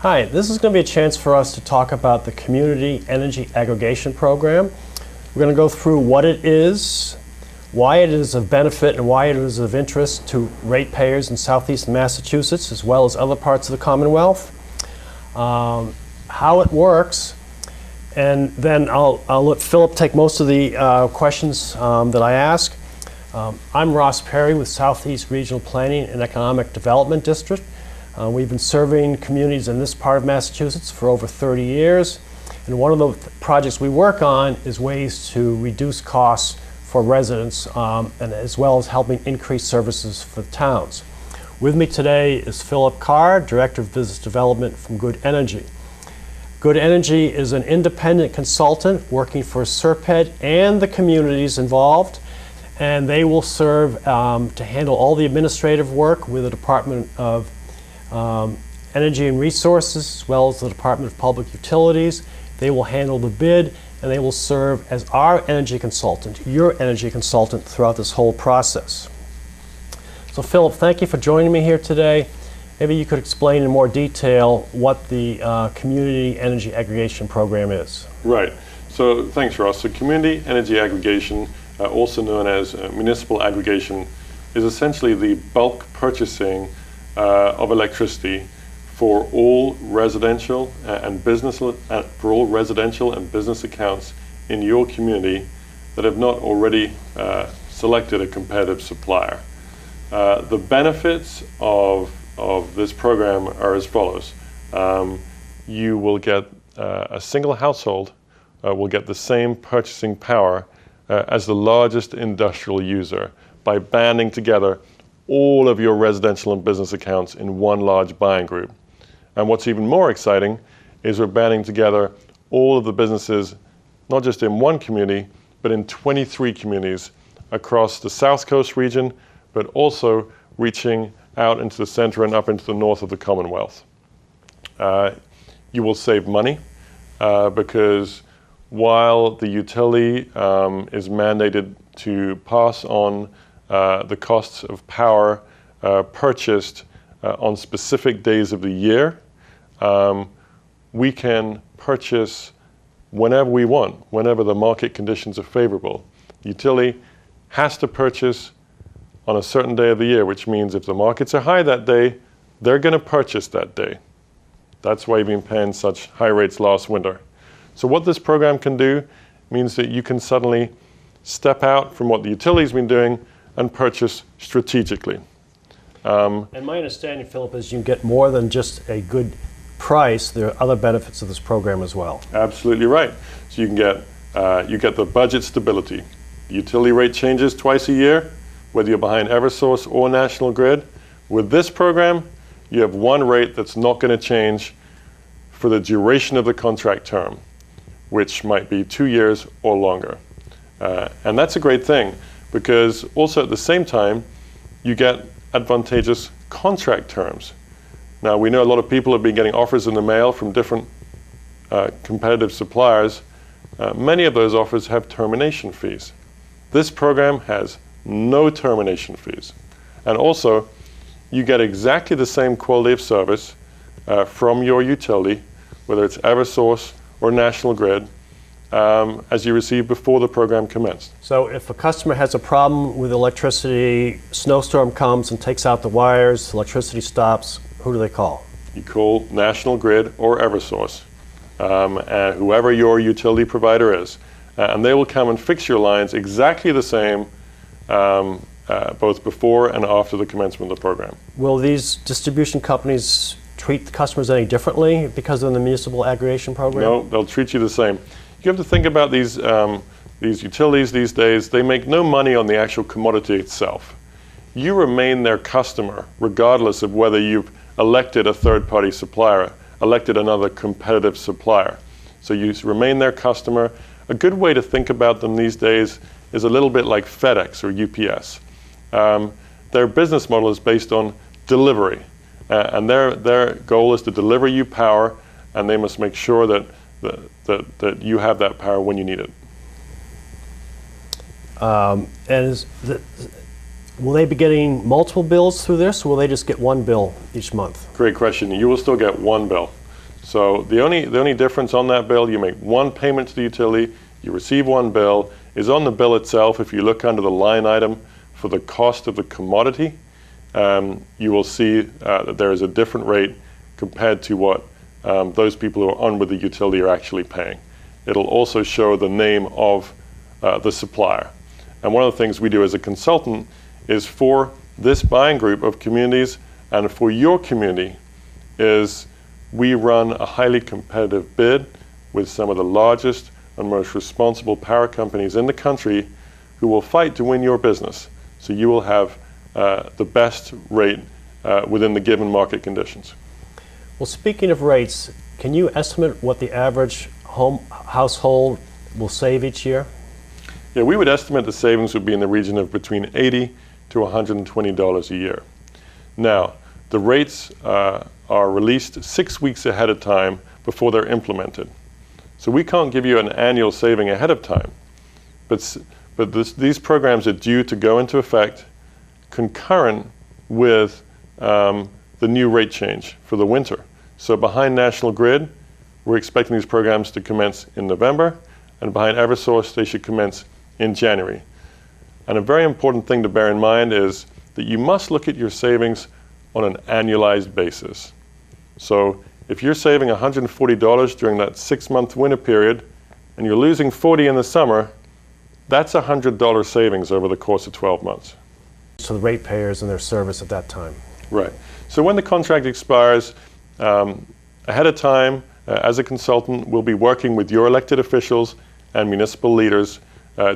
Hi, this is going to be a chance for us to talk about the Community Energy Aggregation Program. We're going to go through what it is, why it is of benefit and why it is of interest to ratepayers in southeastern Massachusetts as well as other parts of the Commonwealth, how it works, and then I'll let Philip take most of the questions that I ask. I'm Ross Perry with Southeast Regional Planning and Economic Development District. We've been serving communities in this part of Massachusetts for over 30 years, and one of the projects we work on is ways to reduce costs for residents and as well as helping increase services for the towns. With me today is Philip Carr, Director of Business Development from Good Energy. Good Energy is an independent consultant working for SERPED and the communities involved, and they will serve to handle all the administrative work with the Department of Energy and Resources, as well as the Department of Public Utilities. They will handle the bid, and they will serve as our energy consultant, your energy consultant, throughout this whole process. So Philip, thank you for joining me here today. Maybe you could explain in more detail what the Community Energy Aggregation Program is. Right. So thanks, Ross. So Community Energy Aggregation, also known as municipal aggregation, is essentially the bulk purchasing of electricity for all residential and business accounts in your community that have not already selected a competitive supplier. The benefits of this program are as follows. You will get a single household will get the same purchasing power as the largest industrial user by banding together all of your residential and business accounts in one large buying group. And what's even more exciting is we're banding together all of the businesses, not just in one community, but in 23 communities across the South Coast region, but also reaching out into the center and up into the north of the Commonwealth. You will save money because while the utility is mandated to pass on the costs of power purchased on specific days of the year, we can purchase whenever we want, whenever the market conditions are favorable. The utility has to purchase on a certain day of the year, which means if the markets are high that day, they're going to purchase that day. That's why you've been paying such high rates last winter. So what this program can do means that you can suddenly step out from what the utility's been doing and purchase strategically. And my understanding, Philip, is you can get more than just a good price. There are other benefits of this program as well. Absolutely right. So you can get the budget stability. The utility rate changes twice a year, whether you're behind Eversource or National Grid. With this program, you have one rate that's not going to change for the duration of the contract term, which might be 2 years or longer. And that's a great thing, because also at the same time, you get advantageous contract terms. Now, we know a lot of people have been getting offers in the mail from different competitive suppliers. Many of those offers have termination fees. This program has no termination fees. And also, you get exactly the same quality of service from your utility, whether it's Eversource or National Grid, as you received before the program commenced. So if a customer has a problem with electricity, snowstorm comes and takes out the wires, electricity stops, who do they call? You call National Grid or Eversource, and whoever your utility provider is, and they will come and fix your lines exactly the same both before and after the commencement of the program. Will these distribution companies treat the customers any differently because of the municipal aggregation program? No, they'll treat you the same. You have to think about these utilities these days. They make no money on the actual commodity itself. You remain their customer regardless of whether you've elected a third-party supplier, elected another competitive supplier. So you remain their customer. A good way to think about them these days is a little bit like FedEx or UPS. Their business model is based on delivery, and their goal is to deliver you power, and they must make sure that you have that power when you need it. Will they be getting multiple bills through this, or will they just get one bill each month? Great question. You will still get one bill. So the only difference on that bill, you make one payment to the utility, you receive one bill, is on the bill itself. If you look under the line item for the cost of the commodity, you will see that there is a different rate compared to what those people who are on with the utility are actually paying. It'll also show the name of the supplier. And one of the things we do as a consultant is for this buying group of communities and for your community is we run a highly competitive bid with some of the largest and most responsible power companies in the country who will fight to win your business. So you will have the best rate within the given market conditions. Well, speaking of rates, can you estimate what the average household will save each year? Yeah, we would estimate the savings would be in the region of between $80 to $120 a year. Now, the rates are released 6 weeks ahead of time before they're implemented. So we can't give you an annual saving ahead of time. But these programs are due to go into effect concurrent with the new rate change for the winter. So behind National Grid, we're expecting these programs to commence in November, and behind Eversource, they should commence in January. And a very important thing to bear in mind is that you must look at your savings on an annualized basis. So if you're saving $140 during that 6-month winter period, and you're losing $40 in the summer, that's $100 savings over the course of 12 months. So the ratepayers and their service at that time. Right. So when the contract expires, ahead of time, as a consultant, we'll be working with your elected officials and municipal leaders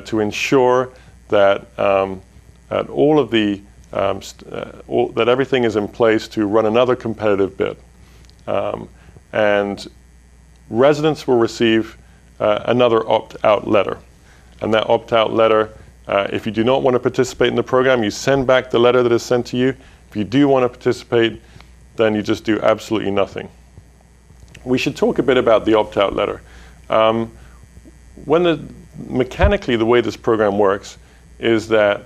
to ensure that all of the that everything is in place to run another competitive bid, and residents will receive another opt-out letter, and that opt-out letter, if you do not want to participate in the program, you send back the letter that is sent to you. If you do want to participate, then you just do absolutely nothing. We should talk a bit about the opt-out letter. Mechanically, the way this program works is that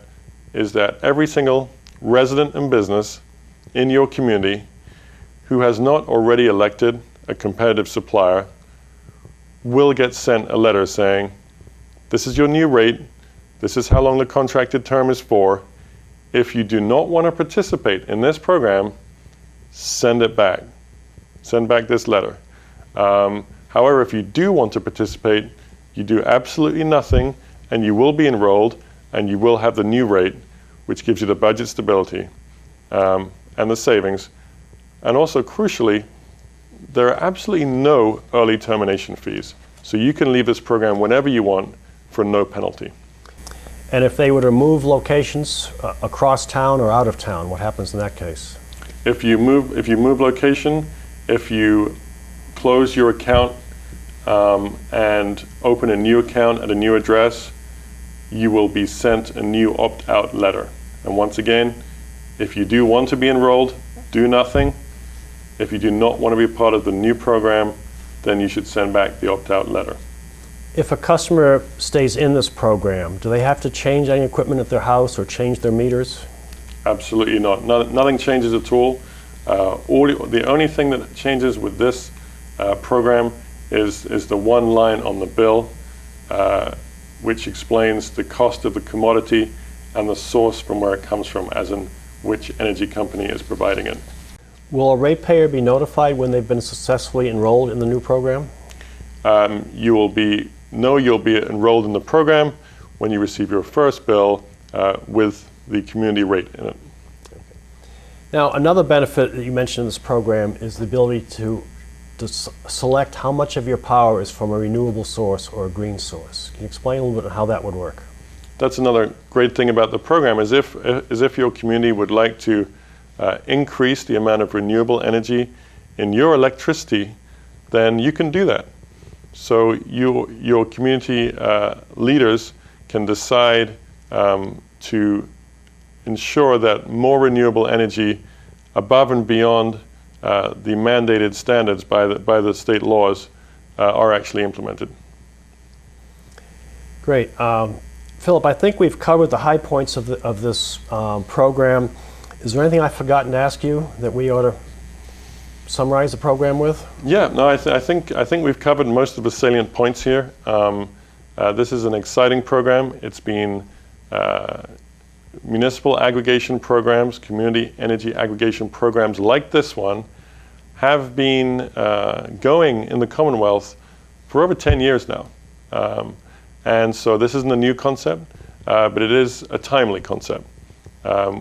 every single resident and business in your community who has not already elected a competitive supplier will get sent a letter saying, this is your new rate, this is how long the contracted term is for. If you do not want to participate in this program, send it back. Send back this letter. However, if you do want to participate, you do absolutely nothing, and you will be enrolled, and you will have the new rate, which gives you the budget stability and the savings. And also, crucially, there are absolutely no early termination fees. So you can leave this program whenever you want for no penalty. And if they were to move locations across town or out of town, what happens in that case? If you move location, if you close your account and open a new account at a new address, you will be sent a new opt-out letter. And once again, if you do want to be enrolled, do nothing. If you do not want to be part of the new program, then you should send back the opt-out letter. If a customer stays in this program, do they have to change any equipment at their house or change their meters? Absolutely not. Nothing changes at all. The only thing that changes with this program is the one line on the bill, which explains the cost of the commodity and the source from where it comes from, as in which energy company is providing it. Will a ratepayer be notified when they've been successfully enrolled in the new program? You'll be enrolled in the program when you receive your first bill with the community rate in it. Now, another benefit that you mentioned in this program is the ability to select how much of your power is from a renewable source or a green source. Can you explain a little bit how that would work? That's another great thing about the program, is if your community would like to increase the amount of renewable energy in your electricity, then you can do that. So your community leaders can decide to ensure that more renewable energy above and beyond the mandated standards by the state laws are actually implemented. Great. Philip, I think we've covered the high points of this program. Is there anything I've forgotten to ask you that we ought to summarize the program with? Yeah, no, I think we've covered most of the salient points here. This is an exciting program. It's been municipal aggregation programs, community energy aggregation programs like this one have been going in the Commonwealth for over 10 years now. And so this isn't a new concept, but it is a timely concept.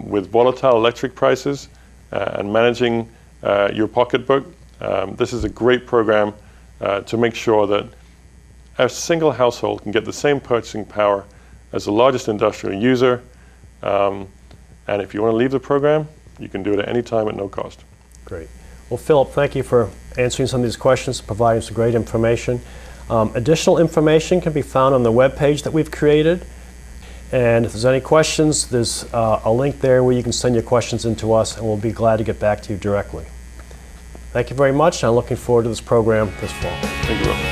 With volatile electric prices and managing your pocketbook, this is a great program to make sure that a single household can get the same purchasing power as the largest industrial user. And if you want to leave the program, you can do it at any time at no cost. Great. Well, Philip, thank you for answering some of these questions, providing some great information. Additional information can be found on the webpage that we've created. And if there's any questions, there's a link there where you can send your questions in to us, and we'll be glad to get back to you directly. Thank you very much, and I'm looking forward to this program this fall. Thank you, Rob.